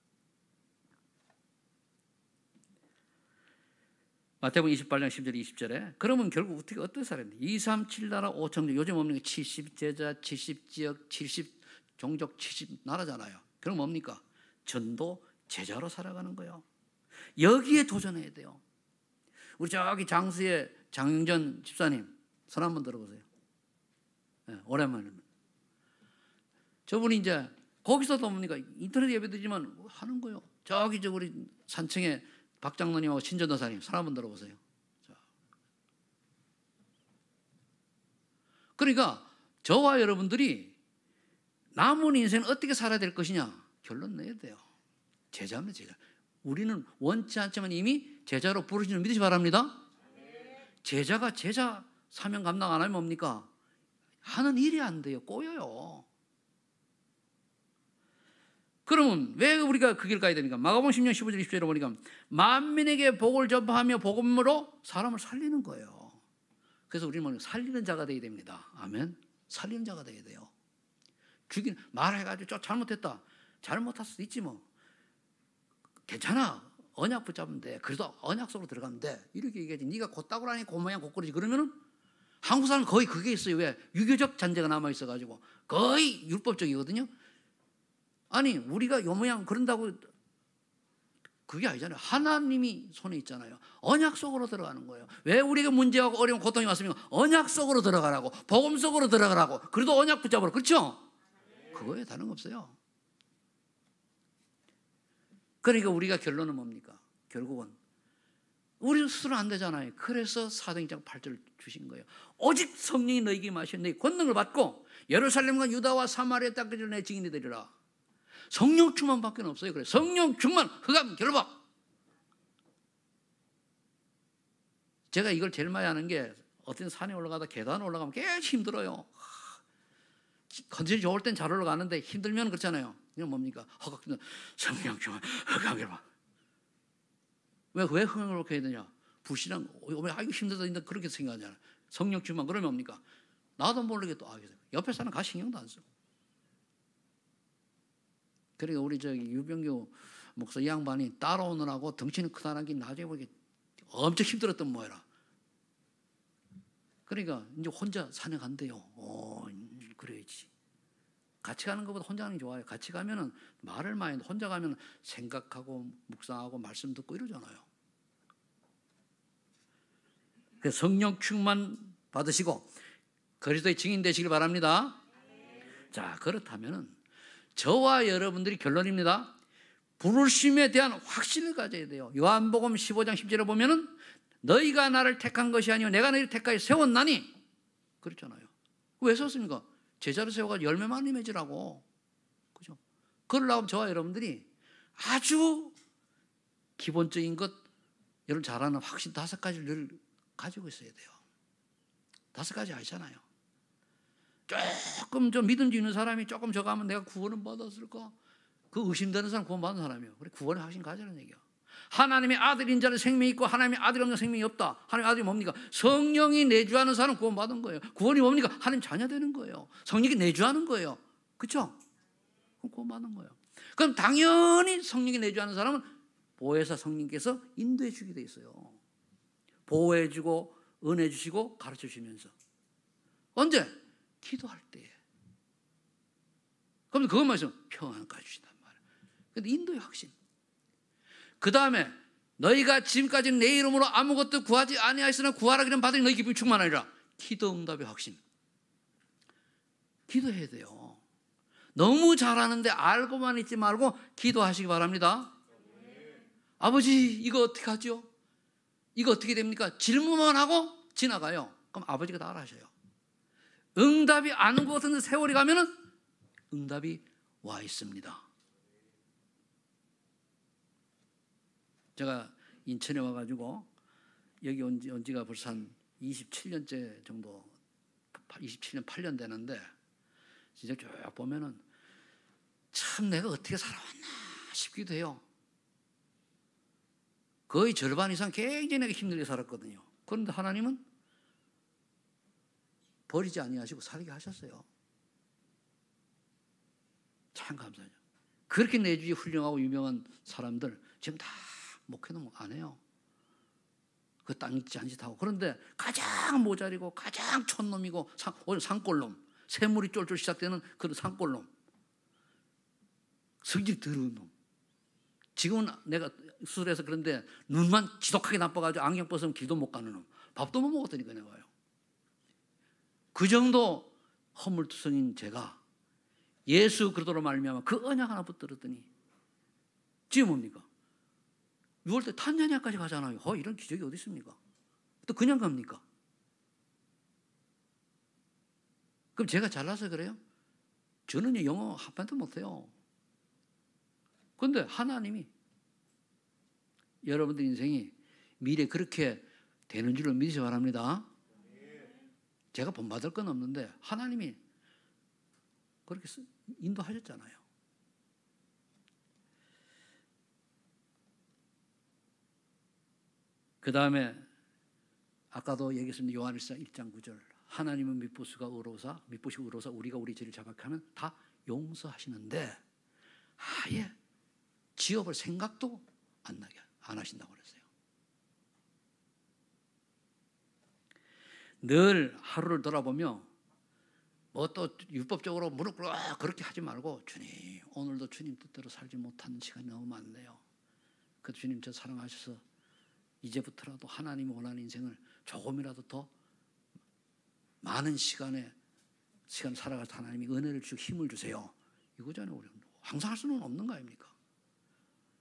A: 마태복음 28장 10절 20절에 그러면 결국 어떻게 살아야 돼? 2, 3, 7 나라 5천, 요즘 없는 게 70제자, 70지역, 70종족, 70나라잖아요. 그럼 뭡니까? 전도 제자로 살아가는 거예요. 여기에 도전해야 돼요. 우리 저기 장수의 장영전 집사님 손 한번 들어보세요. 네, 오랜만에. 저분이 이제 거기서도 보니까 인터넷 예배드리지만 하는 거예요. 저기 우리 산청에 박장로님하고 신전도사님 손 한번 들어보세요. 자. 그러니까 저와 여러분들이 남은 인생은 어떻게 살아야 될 것이냐, 결론 내야 돼요. 제자입니다, 제자. 우리는 원치 않지만 이미 제자로 부르신 줄 믿으시 바랍니다. 제자가 제자 사명 감당 안 하면 뭡니까? 하는 일이 안 돼요. 꼬여요. 그러면 왜 우리가 그 길 가야 됩니까? 마가복음 10장 15절 20절에 보니까 만민에게 복을 전파하며 복음으로 사람을 살리는 거예요. 그래서 우리는 살리는 자가 되어야 됩니다. 아멘. 살리는 자가 되어야 돼요. 말해가지고 저 잘못했다. 잘못할 수도 있지 뭐. 괜찮아. 언약 붙잡으면 돼. 그래도 언약 속으로 들어가면 돼. 이렇게 얘기하지. 네가 곧다구로 하니 그 모양 곧그러지. 그러면은 한국 사람은 거의 그게 있어요. 왜? 유교적 잔재가 남아있어가지고 거의 율법적이거든요. 아니 우리가 요 모양 그런다고 그게 아니잖아요. 하나님이 손에 있잖아요. 언약 속으로 들어가는 거예요. 왜 우리가 문제와 어려운 고통이 왔습니까? 언약 속으로 들어가라고. 복음 속으로 들어가라고. 그래도 언약 붙잡으라. 그렇죠? 그거에 다른 거 없어요. 그러니까 우리가 결론은 뭡니까? 결국은 우리 스스로 안 되잖아요. 그래서 사도행전 8절을 주신 거예요. 오직 성령이 너희에게 임하시면 너희 권능을 받고 예루살렘과 유다와 사마리아 땅까지 내 증인이 되리라. 성령 충만밖에 없어요. 그래 성령 충만, 흑암 결박. 제가 이걸 제일 많이 하는 게 어떤 산에 올라가다 계단에 올라가면 꽤 힘들어요. 컨디션이 좋을 땐 잘 올라가는데 힘들면 그렇잖아요. 이건 뭡니까? 허각도 성령 충만, 흑암 결박. 왜 흑암 결박해야 되냐? 불신앙, 이거 힘들다 그렇게 생각하잖아요. 성령 충만 그러면 뭡니까? 나도 모르게 또 옆에 사람 가 신경도 안 쓰고. 그러니까 우리 유병규 목사 이 양반이 따라오느라고 덩치는 크다는 게 나중에 보기 엄청 힘들었던 모양이라. 그러니까 이제 혼자 산에 간대요. 그래야지. 같이 가는 것보다 혼자 가는 게 좋아요. 같이 가면은 말을 많이 하는데 혼자 가면 생각하고 묵상하고 말씀 듣고 이러잖아요. 그래서 성령 충만 받으시고 그리스도의 증인 되시길 바랍니다. 자, 그렇다면은 저와 여러분들이 결론입니다. 부르심에 대한 확신을 가져야 돼요. 요한복음 15장 10절에 보면은 너희가 나를 택한 것이 아니요 내가 너희를 택하여 세웠나니 그랬잖아요. 왜 세웠습니까? 제자를 세워가지고 열매 많이 맺으라고. 그죠? 그러려면 저와 여러분들이 아주 기본적인 것 여러분 잘 아는 확신 5가지를 늘 가지고 있어야 돼요. 5가지 아시잖아요. 조금 좀 믿음지 있는 사람이 조금 저거 하면 내가 구원은 받았을까? 그 의심되는 사람 구원 받은 사람이에요. 그래 구원의 확신 가지라는 얘기야. 하나님의 아들인 자는 생명이 있고 하나님의 아들이 없는 생명이 없다. 하나님의 아들이 뭡니까? 성령이 내주하는 사람은 구원 받은 거예요. 구원이 뭡니까? 하나님 자녀 되는 거예요. 성령이 내주하는 거예요. 그렇죠? 그럼 구원 받는 거예요. 그럼 당연히 성령이 내주하는 사람은 보혜사 성령께서 인도해 주게 돼 있어요. 보호해 주고 은혜 주시고 가르쳐 주시면서. 언제? 기도할 때에. 그럼 그것만 있으면 평안까지 주신단 말이에요. 근데 인도의 확신. 그 다음에 너희가 지금까지 내 이름으로 아무것도 구하지 아니하였으나 구하라 그러면 받으니 너희 기쁨이 충만하리라. 기도 응답의 확신. 기도해야 돼요. 너무 잘하는데 알고만 있지 말고 기도하시기 바랍니다. 아버지 이거 어떻게 하죠? 이거 어떻게 됩니까? 질문만 하고 지나가요. 그럼 아버지가 다 알아셔요. 응답이 안 온 것 같은데 세월이 가면은 응답이 와 있습니다. 제가 인천에 와가지고 여기 온 지가 벌써 한 27년째 정도, 27년 8년 되는데 진짜 쭉 보면은 참 내가 어떻게 살아왔나 싶기도 해요. 거의 절반 이상 굉장히 내가 힘들게 살았거든요. 그런데 하나님은 버리지 아니하시고 살게 하셨어요. 참 감사해요. 그렇게 내주에 훌륭하고 유명한 사람들 지금 다 목회는 안 해요. 그 땅 있지 않짓하고. 그런데 가장 모자리고 가장 촌놈이고 오늘 산골놈, 새물이 쫄쫄 시작되는 그런 산골놈, 성질 더러운 놈. 지금은 내가 수술해서 그런데 눈만 지독하게 나빠가지고 안경 벗으면 길도 못 가는 놈. 밥도 못 먹었다니까 내가요. 그 정도 허물투성인 제가 예수 그리스도로 말미암아 그 언약 하나 붙들었더니 지금 뭡니까? 6월 때 탄자니아까지 가잖아요. 이런 기적이 어디 있습니까? 또 그냥 갑니까? 그럼 제가 잘나서 그래요? 저는 영어 한 판도 못해요. 근데 하나님이 여러분들 인생이 미래 그렇게 되는 줄을 믿으시 바랍니다. 제가 본받을 건 없는데 하나님이 그렇게 인도하셨잖아요. 그 다음에 아까도 얘기했습니다. 요한일서 1장 9절. 하나님은 미쁘시고 의로사 우리가 우리 죄를 자백하면 다 용서하시는데 아예 지어볼 생각도 안 하신다고 그랬어요. 늘 하루를 돌아보며 뭐 또 율법적으로 무릎 꿇어 그렇게 하지 말고 주님 오늘도 주님 뜻대로 살지 못하는 시간이 너무 많네요. 그 주님 저 사랑하셔서 이제부터라도 하나님이 원하는 인생을 조금이라도 더 많은 시간 살아갈 때 하나님이 은혜를 주시고 힘을 주세요. 이거잖아요. 우리 항상 할 수는 없는 거 아닙니까?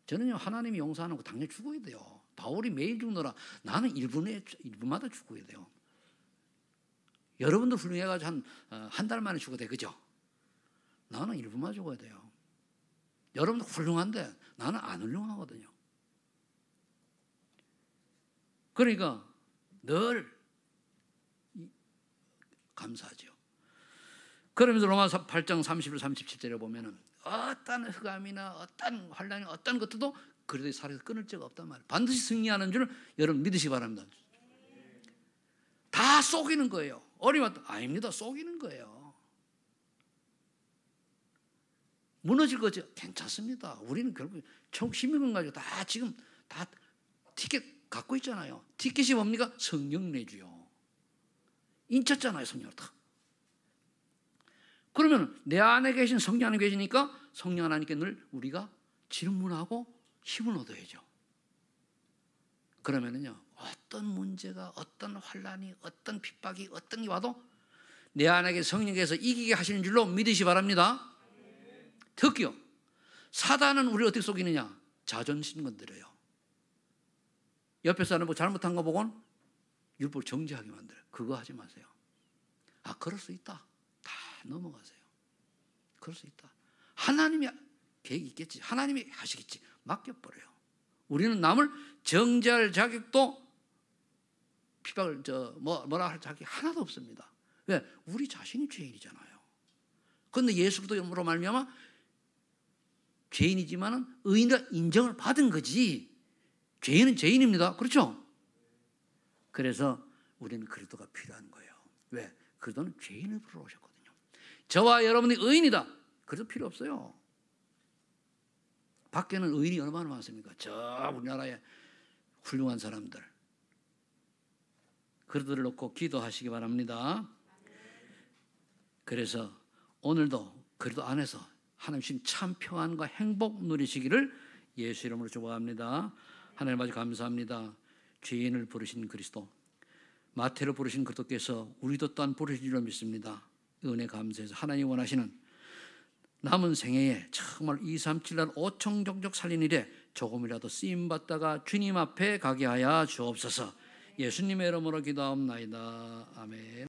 A: 저는요 하나님이 용서하는 거 당연히 죽어야 돼요. 바울이 매일 죽느라 나는 1분마다 죽어야 돼요. 여러분도 훌륭해가지고 한 달 만에 죽어야 돼, 그죠? 나는 1분만 죽어야 돼요. 여러분도 훌륭한데 나는 안 훌륭하거든요. 그러니까 늘 감사하죠. 그러면서 로마서 8장 31, 37절에 보면은 어떤 흑암이나 어떤 환란이 어떤 것들도 그래도 살아서 끊을 자가 없단 말이에요. 반드시 승리하는 줄 여러분 믿으시기 바랍니다. 다 속이는 거예요. 어리면 아닙니다. 속이는 거예요. 무너질 거죠. 괜찮습니다. 우리는 결국 총 10명 가지고 다 지금 다 티켓 갖고 있잖아요. 티켓이 뭡니까? 성령 내주요. 인쳤잖아요. 성령을 다. 그러면 내 안에 계신 성령 안에 계시니까 성령 하나님께 늘 우리가 질문하고 힘을 얻어야죠. 그러면은요 어떤 문제가 어떤 환란이 어떤 핍박이 어떤 게 와도 내 안에 성령께서 이기게 하시는 줄로 믿으시 바랍니다. 특히요 사단은 우리를 어떻게 속이느냐? 자존심 건드려요. 옆에 사람 뭐 잘못한 거 보고는 율법을 정죄하게 만들어요. 그거 하지 마세요. 아 그럴 수 있다. 다 넘어가세요. 그럴 수 있다. 하나님이 계획이 있겠지. 하나님이 하시겠지. 맡겨버려요. 우리는 남을 정죄할 자격도 핍박을 뭐라 할 자격이 하나도 없습니다. 왜? 우리 자신이 죄인이잖아요. 그런데 예수 그리스도로 말미암아 죄인이지만은 의인이라 인정을 받은 거지. 죄인은 죄인입니다. 그렇죠? 그래서 우리는 그리스도가 필요한 거예요. 왜? 그리스도는 죄인을 부르러 오셨거든요. 저와 여러분이 의인이다. 그래서 필요 없어요. 밖에는 의인이 얼마나 많습니까? 저 우리나라에 훌륭한 사람들. 그들을 놓고 기도하시기 바랍니다. 그래서 오늘도 그리스도 안에서 하나님 주신 참 평안과 행복 누리시기를 예수 이름으로 축복합니다. 하나님 아버지 감사합니다. 죄인을 부르신 그리스도, 마태를 부르신 그리스도께서 우리도 또한 부르신 줄로 믿습니다. 은혜 감사해서 하나님 원하시는 남은 생애에 정말 237날 오청종족 살린 일에 조금이라도 쓰임받다가 주님 앞에 가게 하여 주옵소서. 예수님의 이름으로 기도하옵나이다. 아멘.